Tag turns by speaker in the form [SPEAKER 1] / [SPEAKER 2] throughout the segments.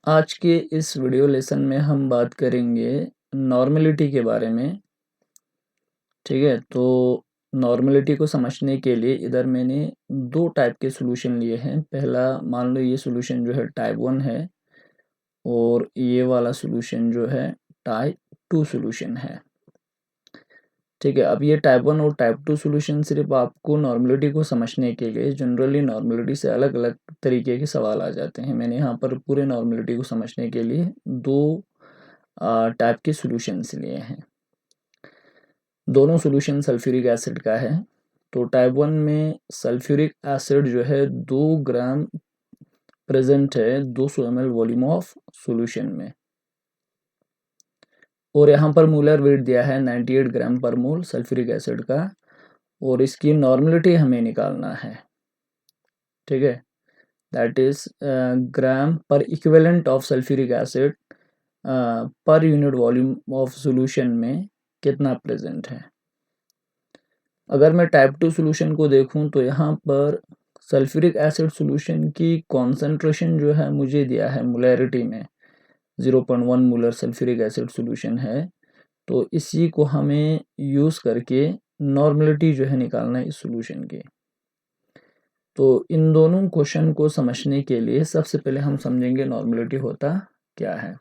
[SPEAKER 1] आज के इस वीडियो लेसन में हम बात करेंगे नॉर्मलिटी के बारे में। ठीक है, तो नॉर्मलिटी को समझने के लिए इधर मैंने दो टाइप के सॉल्यूशन लिए हैं। पहला मान लो ये सॉल्यूशन जो है टाइप 1 है और ये वाला सॉल्यूशन जो है टाइप 2 सॉल्यूशन है। ठीक है, अब ये टाइप 1 और टाइप 2 सॉल्यूशन सिर्फ आपको नॉर्मलिटी को समझने के लिए, जनरली नॉर्मलिटी से अलग अलग तरीके के सवाल आ जाते हैं। मैंने यहाँ पर पूरे नॉर्मलिटी को समझने के लिए दो टाइप के सॉल्यूशंस लिए हैं। दोनों सॉल्यूशन सल्फ्यूरिक एसिड का है। तो टाइप 1 में सल्फ्यूरिक एसिड जो है 2 ग्राम प्रेजेंट है 200 ml वॉल्यूम ऑफ सॉल्यूशन में, और यहाँ पर मोलर वेट दिया है 98 ग्राम पर मोल सल्फ्यूरिक एसिड का, और इसकी नॉर्मलिटी हमें निकालना है। ठीक है, दैट इज ग्राम पर equivalent of sulphuric acid per unit volume of solution में कितना प्रेजेंट है। अगर मैं टाइप 2 सॉल्यूशन को देखूं तो यहाँ पर सल्फ्यूरिक एसिड सॉल्यूशन की कॉन्सेंट्रेशन जो है मुझे दिया है मोलैरिटी में 0.1 मोलर सल्फ्यूरिक एसिड सॉल्यूशन है। तो इसी को हमें यूज़ करके नॉर्मलिटी जो है निकालना है इस सॉल्यूशन की। तो इन दोनों क्वेश्चन को समझने के लिए सबसे पहले हम समझेंगे नॉर्मलिटी होता क्या है।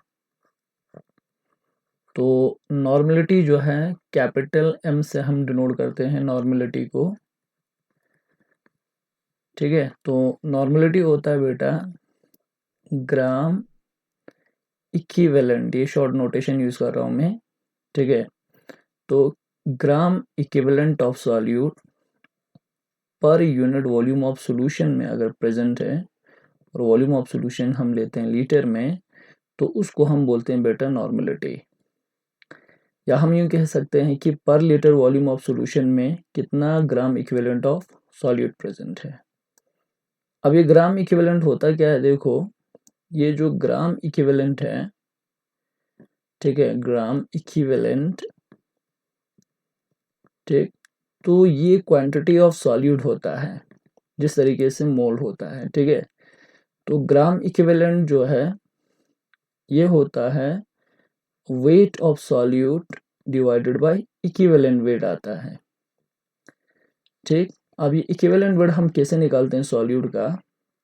[SPEAKER 1] तो नॉर्मलिटी जो है कैपिटल एम से हम डिनोट करते हैं नॉर्मलिटी को। ठीक है, तो नॉर्मलिटी होता है बेटा ग्राम इक्विवेलेंट, ये शॉर्ट नोटेशन यूज कर रहा हूं मैं। ठीक है, तो gram equivalent of solute per unit volume of solution में अगर प्रेजेंट है, और वॉल्यूम ऑफ सॉल्यूशन हम लेते हैं लीटर में, तो उसको हम बोलते हैं बेटा नॉर्मलिटी। या हम यूं कह सकते हैं कि पर लीटर वॉल्यूम ऑफ सॉल्यूशन में कितना gram equivalent of solute present है। अब ये ग्राम इक्विवेलेंट होता क्या है, देखो ये जो ग्राम इक्विवेलेंट है, ठीक है, ग्राम इक्विवेलेंट, ठीक, तो ये क्वांटिटी ऑफ सॉल्यूट होता है जिस तरीके से मोल होता है। ठीक है, तो ग्राम इक्विवेलेंट जो है ये होता है wait of solute divided by equivalent wait आता है। ठीक, अब ये इक्विवेलेंट वेट हम कैसे निकालते हैं सॉल्यूट का,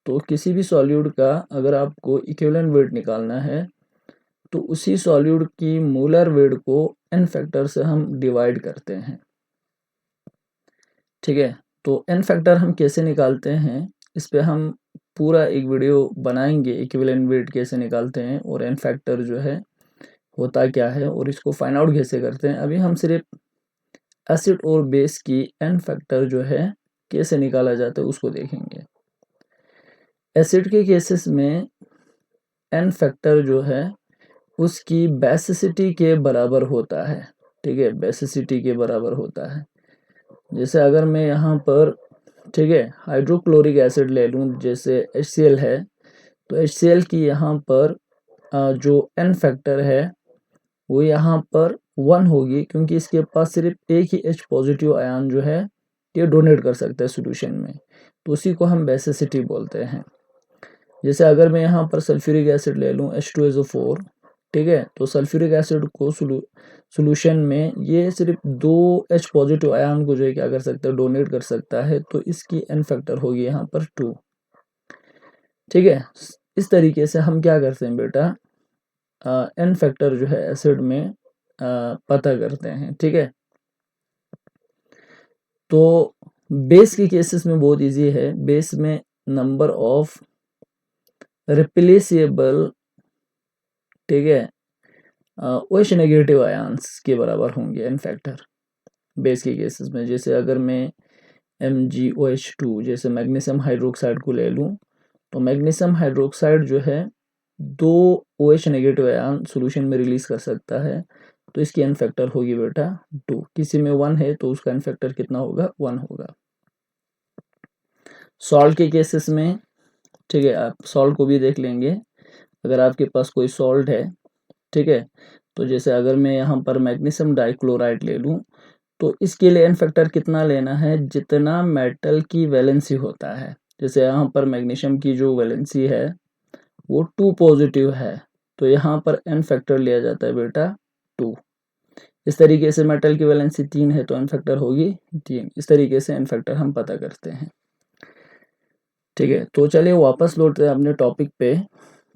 [SPEAKER 1] तो किसी भी सॉल्यूट का अगर आपको इक्विवेलेंट वेट निकालना है तो उसी सॉल्यूट की मोलर वेट को n फैक्टर से हम डिवाइड करते हैं। ठीक है, तो n फैक्टर हम कैसे निकालते हैं इस पे हम पूरा एक वीडियो बनाएंगे, इक्विवेलेंट वेट कैसे निकालते हैं और n फैक्टर जो है होता क्या है और इसको फाइंड आउट कैसे करते हैं। अभी हम सिर्फ एसिड और बेस की n फैक्टर जो है कैसे निकाला जाता है उसको देखेंगे। एसिड के केसेस में n फैक्टर जो है उसकी बेसिसिटी के बराबर होता है। ठीक है, बेसिसिटी के बराबर होता है। जैसे अगर मैं यहाँ पर, ठीक है, हाइड्रोक्लोरिक एसिड ले लूँ जैसे HCl है, तो HCl की यहाँ पर जो n फैक्टर है वो यहाँ पर 1 होगी, क्योंकि इसके पास सिर्फ एक ही H पॉजिटिव आयन जो है ये डोनेट कर सकता है सॉल्यूशन में, तो उसी को हम बेसिसिटी बोलते हैं। जैसे अगर मैं यहाँ पर सल्फ्यूरिक एसिड ले लूँ H2SO4, ठीक है, तो सल्फ्यूरिक एसिड को सॉल्यूशन में ये सिर्फ 2 H पॉजिटिव आयन को जो है क्या कर सकता है, डोनेट कर सकता है, तो इसकी n फैक्टर होगी यहाँ पर 2। ठीक है, इस तरीके से हम क्या करते हैं बेटा n फैक्टर जो है एसिड में पता करते हैं। ठीक है, तो बेस के केसेस में बहुत इजी है। बेस में नंबर ऑफ रिप्लेसेबल, ठीक है, OH नेगेटिव आयंस के बराबर होंगे n फैक्टर बेस के केसेस में। जैसे अगर मैं MgOH2 जैसे मैग्नीशियम हाइड्रोक्साइड को ले लूँ, तो मैग्नीशियम हाइड्रोक्साइड जो है 2 OH नेगेटिव आयन सॉल्यूशन में रिलीज कर सकता है, तो इसकी n फैक्टर होगी बेटा 2। किसी में 1 है तो उसका n फैक्टर कितना होगा, 1 होगा। सॉल्ट के केसेस में, ठीक है, आप सॉल्ट को भी देख लेंगे। अगर आपके पास कोई सॉल्ट है, ठीक है, तो जैसे अगर मैं यहाँ पर मैग्नीशियम डाइक्लोराइड ले लूँ, तो इसके लिए n फैक्टर कितना लेना है, जितना मेटल की वैलेंसी होता है। जैसे यहाँ पर मैग्नीशियम की जो वैलेंसी है वो 2 पॉजिटिव है, तो यहाँ पर n फैक्टर लिया जाता है बेटा 2। इस तरीके से मेटल की वैलेंसी 3 है तो n फैक्टर होगी 3। इस तरीके से n फैक्टर हम पता करते हैं। ठीक है, तो चलिए वापस लौटते हैं अपने टॉपिक पे।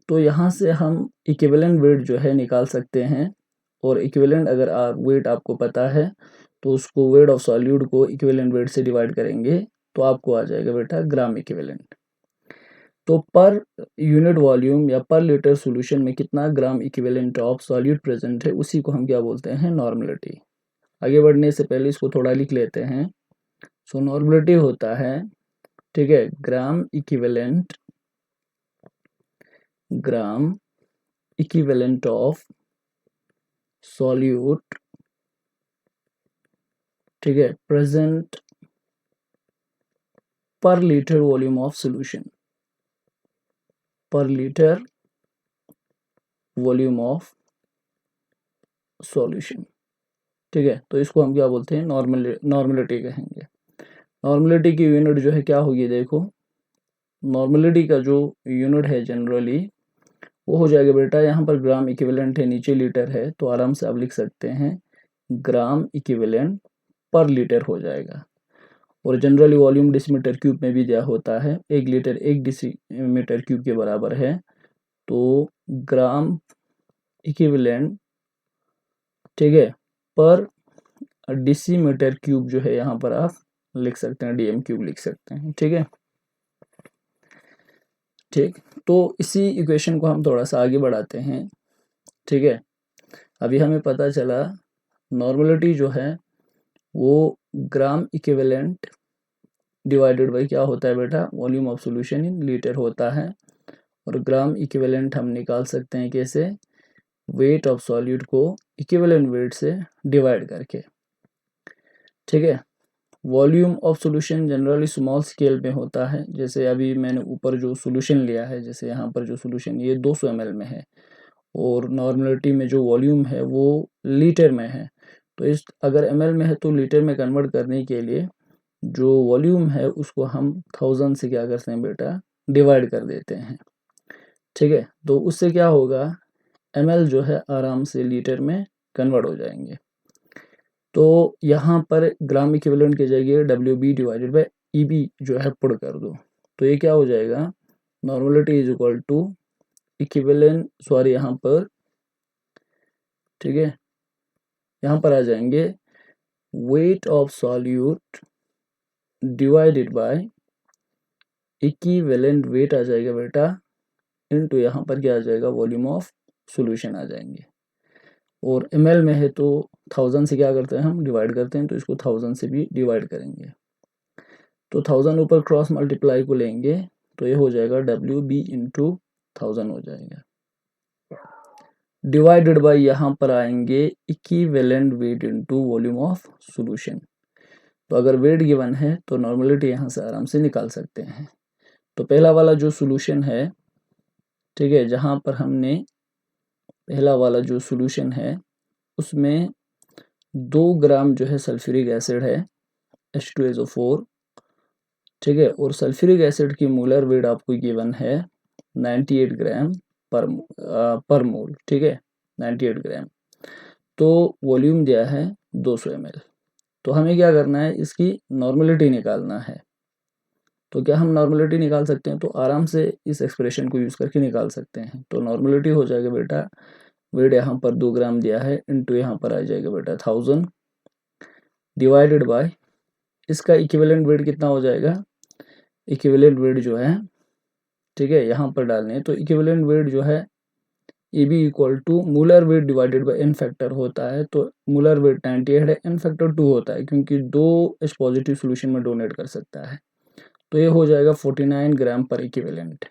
[SPEAKER 1] तो यहाँ से हम इक्विवेलेंट वेट जो है निकाल सकते हैं, और इक्विवेलेंट अगर वेट आपको पता है तो उसको वेट ऑफ सॉल्यूट को इक्विवेलेंट वेट से डिवाइड करेंगे तो आपको आ जाएगा बेटा ग्राम इक्विवेलेंट। तो पर यूनिट वॉल्यूम या पर लीटर सॉल्यूशन में कितना gram equivalent of solute present है, उसी को हम क्या बोलते हैं, नॉर्मलिटी। आगे बढ़ने से पहले इसको थोड़ा लिख लेते हैं। सो नॉर्मलिटी होता है, ठीक है, ग्राम इक्विवेलेंट ऑफ सॉल्यूट, ठीक है, प्रेजेंट पर लीटर वॉल्यूम ऑफ सॉल्यूशन, पर लीटर वॉल्यूम ऑफ सॉल्यूशन। ठीक है, तो इसको हम क्या बोलते हैं, नॉर्मलिटी कहेंगे। नॉर्मलिटी की यूनिट जो है क्या होगी, देखो नॉर्मलिटी का जो यूनिट है जनरली वो हो जाएगा बेटा, यहाँ पर ग्राम इक्विवेलेंट है, नीचे लीटर है, तो आराम से आप लिख सकते हैं ग्राम इक्विवेलेंट पर लीटर हो जाएगा। और जनरली वॉल्यूम डेसीमीटर क्यूब में भी दिया होता है, 1 लीटर 1 डेसीमीटर क्यूब के बराबर है। तो ग्राम इक्विवेलेंट, ठीक है, पर डेसीमीटर क्यूब जो है यहाँ पर आप लिख सकते हैं, डीएम क्यूब लिख सकते हैं। ठीक है, ठीक, तो इसी इक्वेशन को हम थोड़ा सा आगे बढ़ाते हैं। ठीक है, अभी हमें पता चला नॉर्मलिटी जो है वो ग्राम इक्विवेलेंट डिवाइडेड बाई क्या होता है बेटा, volume of solution in litre होता है। और ग्राम इक्विवेलेंट हम निकाल सकते हैं कैसे, वेट ऑफ सॉल्यूट को इक्विवेलेंट वेट से डिवाइड करके। ठीक है, volume of solution generally small scale में होता है, जैसे अभी मैंने ऊपर जो सॉल्यूशन लिया है, जैसे यहाँ पर जो सॉल्यूशन ये 200 ml में है, और नॉर्मलिटी में जो वॉल्यूम है वो लीटर में है। तो इस अगर ml में है तो लीटर में कन्वर्ट करने के लिए जो वॉल्यूम है उसको हम 1000 से क्या करते हैं बेटा, डिवाइड कर देते हैं। ठीक है, तो उससे क्या होगा, ml जो है आराम से लीटर में कन्वर्ट हो जाएंगे। तो यहाँ पर ग्राम इक्विवेलेंट की जगह WB डिवाइडेड बाय EB जो है पुट कर दो, तो ये क्या हो जाएगा, normality is equal to equivalent, sorry यहाँ पर, ठीक है, यहाँ पर आ जाएंगे weight of solute divided by equivalent weight आ जाएगा बेटा, इनटू यहाँ पर क्या आ जाएगा, वॉल्यूम ऑफ सॉल्यूशन आ जाएंगे। और ml में है तो 1000 से क्या करते हैं, हम डिवाइड करते हैं, तो इसको 1000 से भी डिवाइड करेंगे। तो 1000 ऊपर क्रॉस मल्टीप्लाई को लेंगे तो ये हो जाएगा WB इंटू 1000 हो जाएगा, डिवाइडेड बाय यहाँ पर आएंगे equivalent weight into volume of solution. तो अगर वेट गिवन है तो नॉर्मलिटी यहाँ से आराम से निकाल सकते हैं। तो पहला वाला जो सॉल्यूशन है, ठीक है, जहाँ पर हमने पहला वाला जो सॉल्यूशन है उसमें 2 ग्राम जो है सल्फ्यूरिक एसिड है, H2SO4, ठीक है, और सल्फ्यूरिक एसिड की मोलर वेट आपको गिवन है 98 ग्राम पर मोल। ठीक है, 98 ग्राम, तो वॉल्यूम दिया है 200 ml। तो हमें क्या करना है, इसकी नॉर्मलिटी निकालना है। तो क्या हम नॉर्मलिटी निकाल सकते हैं, तो आराम से इस एक्सप्रेशन को यूज़ करके निकाल सकते हैं। तो नॉर्मलिटी हो जाएगा बेटा, वेट यहाँ पर 2 ग्राम दिया है, इनटू यहाँ पर आ जाएगा बेटा 1000 डिवाइडेड बाय, इसका इक्विवेलेंट वेट कितना हो जाएगा, इक्विवेलेंट वेट जो है, ठीक है, यहाँ पर डालने हैं। तो इक्विवेलेंट वेट जो है EB equal to molar weight divided by n factor होता है। तो मोलर वेट 98 है, n फैक्टर 2 होता है, क्योंकि 2 H पॉजिटिव सोल्यूशन में डोनेट कर सकता है। तो ये हो जाएगा 49 ग्राम पर इक्विवेलेंट।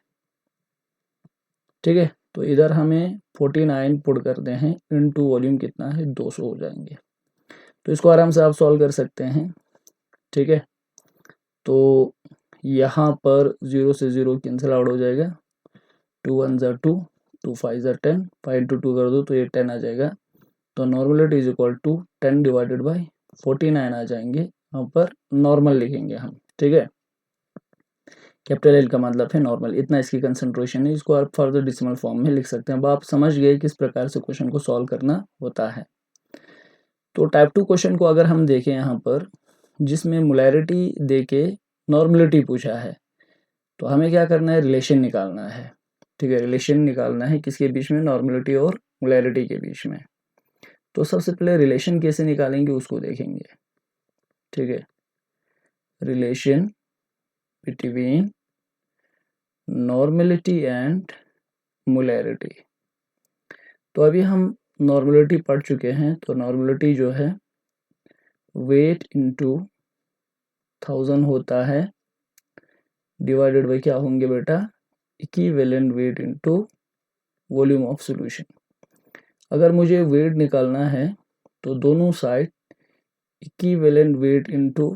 [SPEAKER 1] ठीक है, तो इधर हमें 49 पुट करते हैं, इनटू वॉल्यूम कितना है 200 हो जाएंगे। तो इसको आराम से आप सॉल्व कर सकते हैं। ठीक है, तो यहाँ पर 0 से 0 कैंसिल आउट हो जाएगा, 2 1 ज़ा 2, 2 5 ज़ा 10, 5 इंटू 2 कर दो तो ये 10 आ जाएगा। तो normality is equal to 10 divided by 49 आ जाएंगे, यहाँ पर नॉर्मल लिखेंगे हम। ठीक है, कैपिटल एल का मतलब है नॉर्मल, इतना इसकी कंसंट्रेशन है। इसको आप फर्दर डेसिमल फॉर्म में लिख सकते हैं। अब आप समझ गए किस प्रकार से क्वेश्चन को सॉल्व करना होता है। तो टाइप 2 क्वेश्चन को अगर हम देखें यहाँ पर, जिसमें मोलैरिटी देके नॉर्मलिटी पूछा है, तो हमें क्या करना है, रिलेशन निकालना है। ठीक है, रिलेशन निकालना है किसके बीच में, नॉर्मलिटी और मोलैरिटी के बीच में। तो सबसे पहले रिलेशन कैसे निकालेंगे उसको देखेंगे। ठीक है, relation between normality and molarity. तो अभी हम नॉर्मलिटी पढ़ चुके हैं। तो नॉर्मलिटी जो है वेट इंटू 1000 होता है, डिवाइडेड बाई क्या होंगे बेटा, equivalent weight into volume of solution. अगर मुझे वेट निकालना है तो दोनों side equivalent weight into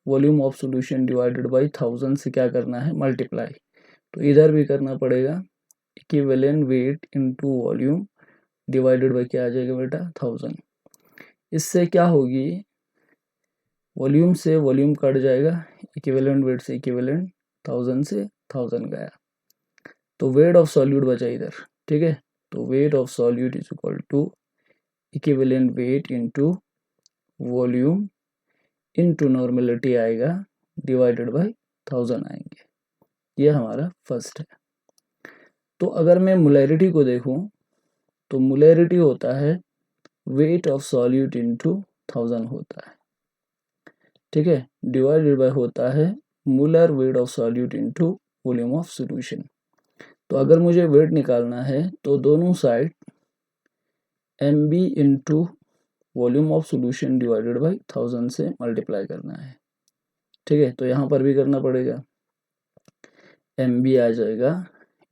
[SPEAKER 1] volume of solution divided by 1000 से क्या करना है, मल्टीप्लाई। तो इधर भी करना पड़ेगा, equivalent weight into volume divided by क्या आ जाएगा बेटा, 1000। इससे क्या होगी, वॉल्यूम से वॉल्यूम कट जाएगा, इक्विवेलेंट वेट से इक्विवेलेंट, 1000 से 1000 गया, तो वेट ऑफ सॉल्यूट बचा इधर। ठीक है, तो weight of solute is equal to equivalent weight into volume into normality आएगा, डिवाइडेड बाई 1000 आएंगे। ये हमारा फर्स्ट है। तो अगर मैं मोलैरिटी को देखूं तो मोलैरिटी होता है वेट ऑफ सॉल्यूट इंटू 1000 होता है। ठीक है, डिवाइडेड बाय होता है molar weight of solute into volume of solution. तो अगर मुझे वेट निकालना है तो दोनों side mb into volume of solution divided by 1000 से मल्टीप्लाई करना है। ठीक है, तो यहाँ पर भी करना पड़ेगा, mb आ जाएगा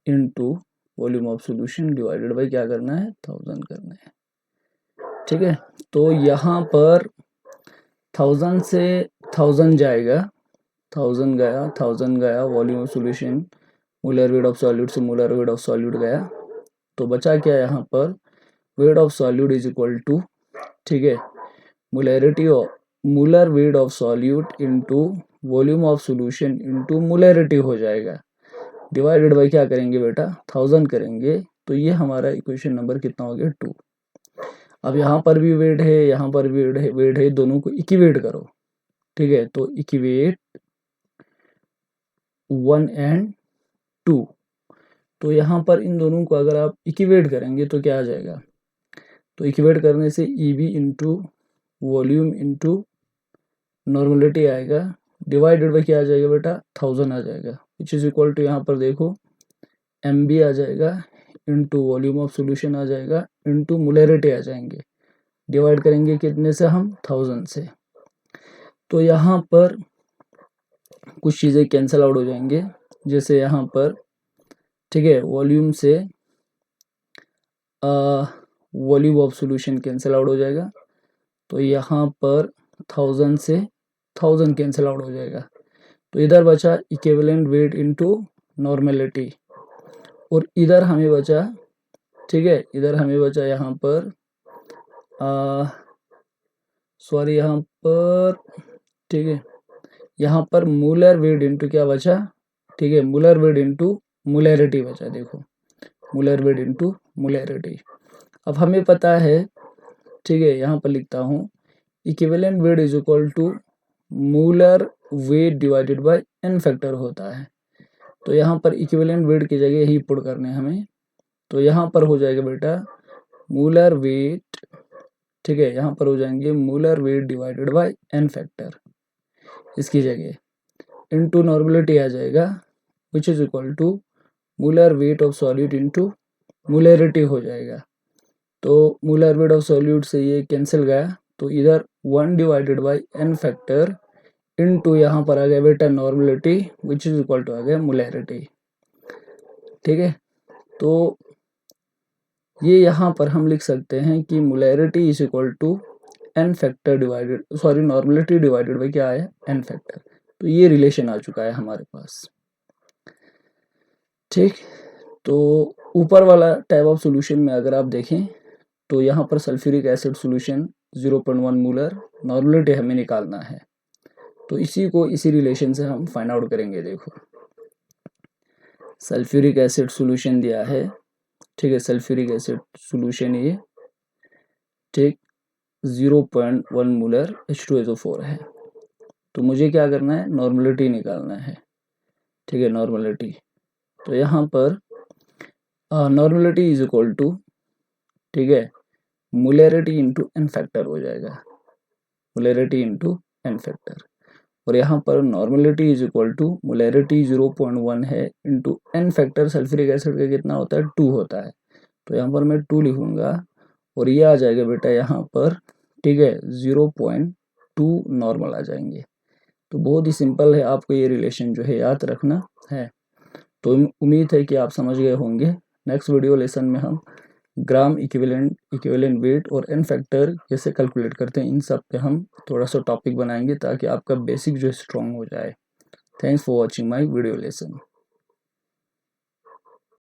[SPEAKER 1] into volume of solution divided by क्या करना है, 1000 करना है। ठीक है, तो यहाँ पर 1000 से 1000 जाएगा, 1000 गया, 1000 गया, volume of solution molar weight of solute से मोलर वेट ऑफ सॉल्यूट गया, तो बचा क्या यहाँ पर, weight of solute is equal to, ठीक है, molarity of molar weight of solute into volume of solution into molarity हो जाएगा, डिवाइडेड बाई क्या करेंगे बेटा, 1000 करेंगे। तो ये हमारा इक्वेशन नंबर कितना हो गया, 2। अब यहाँ पर भी वेट है, यहाँ पर भी वेट है, दोनों को इक्विवेट करो। ठीक है, तो इक्विवेट 1 एंड 2। तो यहाँ पर इन दोनों को अगर आप इक्विवेट करेंगे तो क्या आ जाएगा, तो इक्विवेट करने से EB into volume into normality आएगा, डिवाइडेड बाई क्या आ जाएगा बेटा, 1000 आ जाएगा, विच इज इक्वल टू यहाँ पर देखो MB आ जाएगा इंटू वॉल्यूम ऑफ सॉल्यूशन आ जाएगा इंटू मोलैरिटी आ जाएंगे, डिवाइड करेंगे कितने से हम, 1000 से। तो यहाँ पर कुछ चीज़ें कैंसिल आउट हो जाएंगे, जैसे यहाँ पर, ठीक है, वॉल्यूम से volume of solution cancel out हो जाएगा, तो यहाँ पर 1000 से 1000 कैंसिल आउट हो जाएगा, तो इधर बचा इक्विवेलेंट वेट इनटू नॉर्मलिटी, और इधर हमें बचा, ठीक है, इधर हमें बचा यहाँ पर सॉरी यहाँ पर, ठीक है, यहाँ पर मोलर वेट इनटू क्या बचा, ठीक है, मोलर वेट इनटू मोलैरिटी बचा, देखो मोलर वेट इनटू मोलैरिटी। अब हमें पता है, ठीक है, यहाँ पर लिखता हूँ equivalent weight is equal to molar weight divided by n factor होता है। तो यहाँ पर इक्विवेलेंट वेट की जगह ही पुट करने हमें, तो यहाँ पर हो जाएगा बेटा मोलर वेट, ठीक है, यहाँ पर हो जाएंगे molar weight divided by n factor, इसकी जगह इनटू नॉर्मलिटी आ जाएगा, which is equal to molar weight of solute into molarity हो जाएगा। तो मोलर वेट ऑफ सॉल्यूट से ये कैंसिल गया, तो इधर 1 divided by n factor into यहाँ पर आ गया बेटा normality, which is equal to आ गया मोलैरिटी। ठीक है, तो ये यहाँ पर हम लिख सकते हैं कि molarity is equal to n factor divided, sorry normality divided by क्या है, n फैक्टर। तो ये रिलेशन आ चुका है हमारे पास। ठीक, तो ऊपर वाला टाइप ऑफ सॉल्यूशन में अगर आप देखें तो यहाँ पर sulphuric acid solution 0.1 molar, normality हमें निकालना है, तो इसी को इसी रिलेशन से हम फाइंड आउट करेंगे। देखो सल्फ्यूरिक एसिड सॉल्यूशन दिया है, ठीक है, सल्फ्यूरिक एसिड सॉल्यूशन ये, ठीक, 0.1 मोलर H2SO4 है। तो मुझे क्या करना है, नॉर्मलिटी निकालना है, ठीक है, नॉर्मलिटी। तो यहाँ पर नॉर्मलिटी इज इक्वल टू, ठीक है, मोलैरिटी इंटू एन फैक्टर हो जाएगा, मोलैरिटी इंटू एन फैक्टर। और यहाँ पर normality is equal to molarity 0.1 है into n factor sulphuric acid का कितना होता है, 2 होता है। तो यहाँ पर मैं 2 लिखूंगा और ये आ जाएगा बेटा यहाँ पर, ठीक है, 0.2 नॉर्मल आ जाएंगे। तो बहुत ही सिंपल है, आपको ये रिलेशन जो है याद रखना है। तो उम्मीद है कि आप समझ गए होंगे। नेक्स्ट वीडियो लेसन में हम ग्राम इक्विवेलेंट वेट और एन फैक्टर कैसे कैलकुलेट करते हैं, इन सब पे हम थोड़ा सा टॉपिक बनाएंगे ताकि आपका बेसिक जो है स्ट्रॉन्ग हो जाए। Thanks for watching my video lesson.